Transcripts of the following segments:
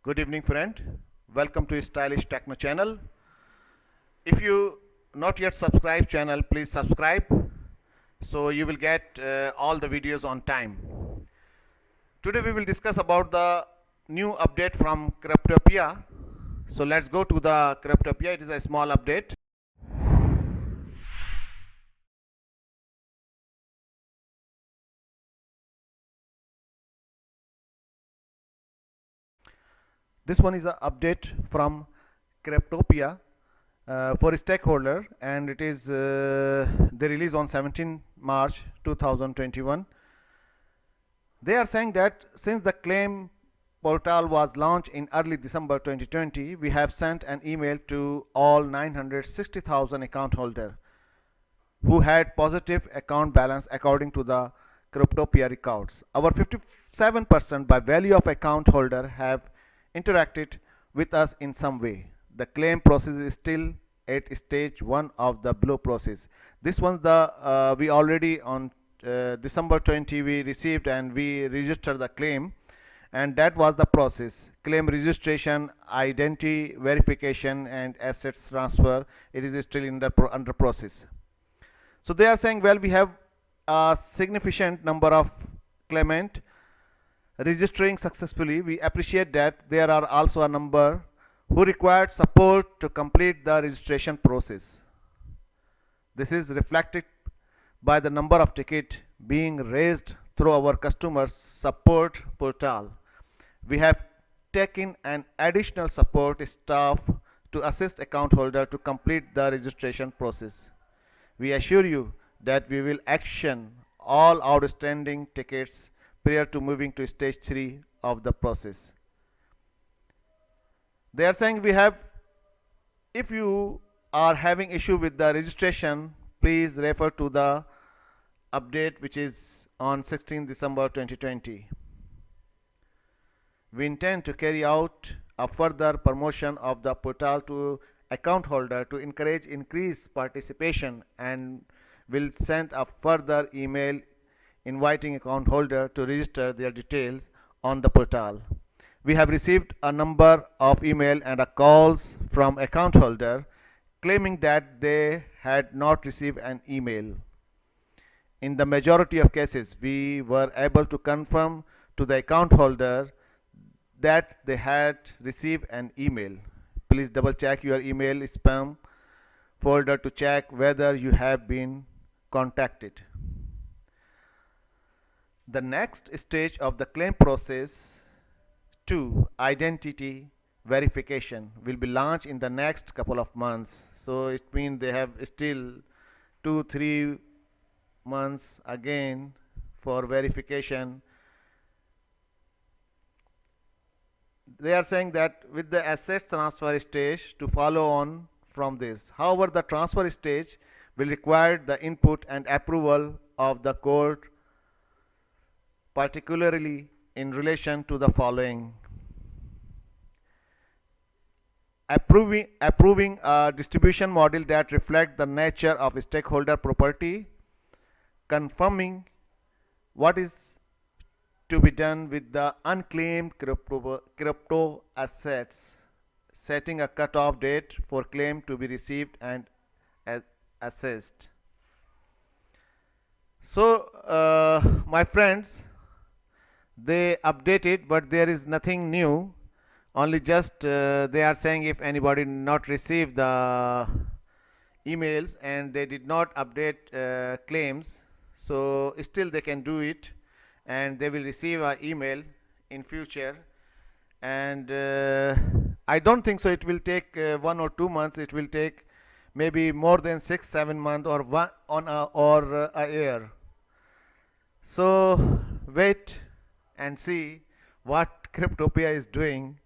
Good evening, friend. Welcome to Stylish Techno channel. If you not yet subscribe channel, please subscribe so you will get all the videos on time. Today we will discuss about the new update from Cryptopia. So let's go to the Cryptopia. It is a small update. This one is an update from Cryptopia for a stakeholder, and it is they release on 17 March 2021. They are saying that since the claim portal was launched in early December 2020, we have sent an email to all 960,000 account holders who had positive account balance according to the Cryptopia records. Our 57% by value of account holder have interacted with us in some way. The claim process is still at stage 1 of the blue process. This one's the we already on December 20 we received and we registered the claim, and that was the process: claim registration, identity verification, and assets transfer. It is still in the under process. So they are saying, well, we have a significant number of claimant registering successfully. We appreciate that there are also a number who required support to complete the registration process. This is reflected by the number of tickets being raised through our customer support portal. We have taken an additional support staff to assist account holder to complete the registration process. We assure you that we will action all outstanding tickets prior to moving to stage 3 of the process. They are saying if you are having issue with the registration, please refer to the update which is on 16 December 2020. We intend to carry out a further promotion of the portal to account holder to encourage increased participation, and will send a further email inviting account holder to register their details on the portal. We have received a number of email and calls from account holder claiming that they had not received an email. In the majority of cases, we were able to confirm to the account holder that they had received an email. Please double check your email spam folder to check whether you have been contacted. The next stage of the claim process, 2, identity verification, will be launched in the next couple of months. So it means they have still 2-3 months again for verification. They are saying that with the asset transfer stage to follow on from this. However, the transfer stage will require the input and approval of the court, particularly in relation to the following: approving a distribution model that reflects the nature of stakeholder property, confirming what is to be done with the unclaimed crypto assets, setting a cutoff date for claim to be received and assessed. So, my friends, they updated, but there is nothing new. Only just they are saying if anybody not received the emails and they did not update claims, so still they can do it, and they will receive an email in future. And I don't think so it will take 1 or 2 months. It will take maybe more than 6-7 months or one on a year. So wait and see what Cryptopia is doing.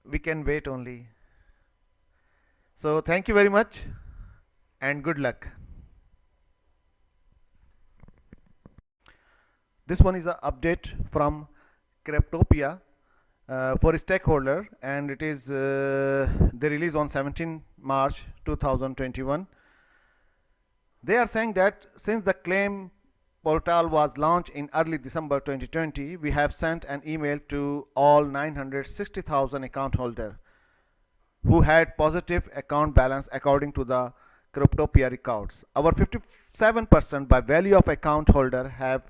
We can wait only. So thank you very much and good luck. This one is an update from Cryptopia for a stakeholder, and it is they release on 17 March 2021. They are saying that since the claim portal was launched in early December 2020, we have sent an email to all 960,000 account holders who had positive account balance according to the Cryptopia records. Our 57% by value of account holder have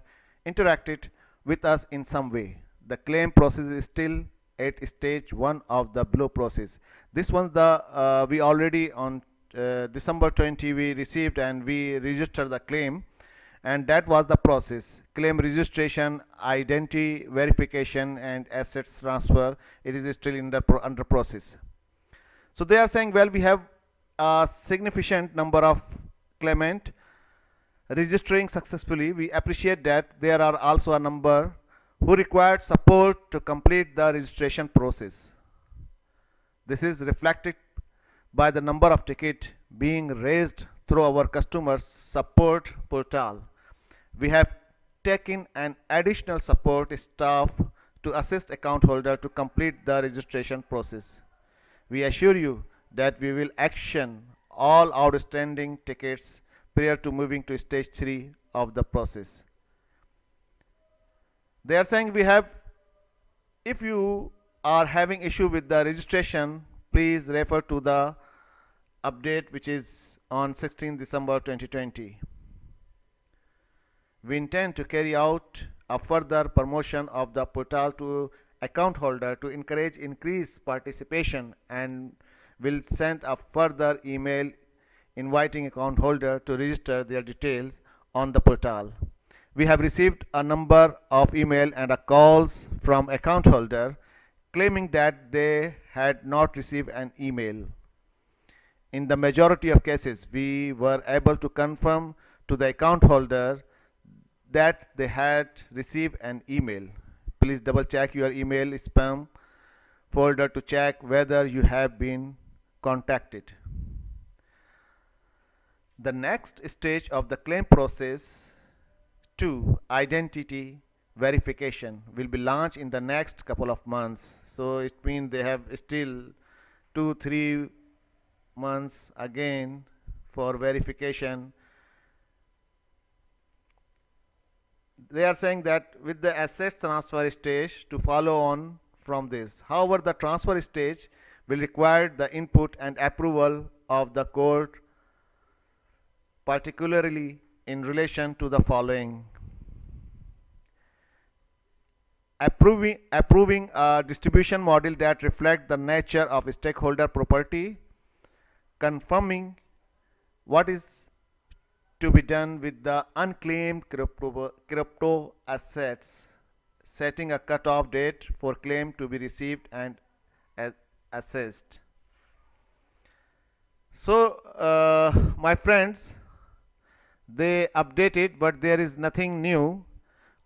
interacted with us in some way. The claim process is still at stage 1 of the Blue process. This one's the we already on December 20 we received and we registered the claim, and that was the process: claim registration, identity verification, and assets transfer. It is still in the under process. So they are saying, well, we have a significant number of claimant registering successfully. We appreciate that. There are also a number who required support to complete the registration process. This is reflected by the number of tickets being raised through our customer support portal. We have taken an additional support staff to assist account holder to complete the registration process. We assure you that we will action all outstanding tickets prior to moving to stage 3 of the process. They are saying we have, if you are having issue with the registration, please refer to the update which is on 16 December 2020. We intend to carry out a further promotion of the portal to account holder to encourage increased participation, and will send a further email inviting account holder to register their details on the portal. We have received a number of email and calls from account holder claiming that they had not received an email. In the majority of cases, we were able to confirm to the account holder that they had received an email. Please double check your email spam folder to check whether you have been contacted. The next stage of the claim process, 2, identity verification, will be launched in the next couple of months. So it means they have still 2-3 months again for verification. They are saying that with the asset transfer stage to follow on from this. However, the transfer stage will require the input and approval of the court, particularly in relation to the following: approving a distribution model that reflects the nature of stakeholder property, confirming what is to be done with the unclaimed crypto assets, setting a cutoff date for claim to be received and assessed. So my friends, they updated, but there is nothing new.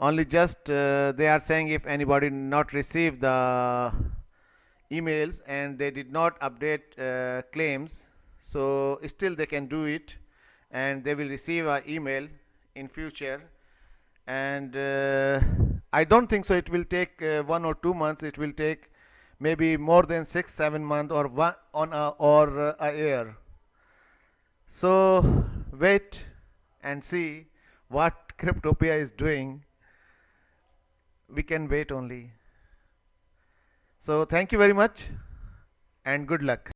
Only just they are saying if anybody not received the emails and they did not update claims, so still they can do it, and they will receive an email in future. And I don't think so it will take 1 or 2 months. It will take maybe more than 6-7 months or a year. So wait and see what Cryptopia is doing. We can wait only. So thank you very much and good luck.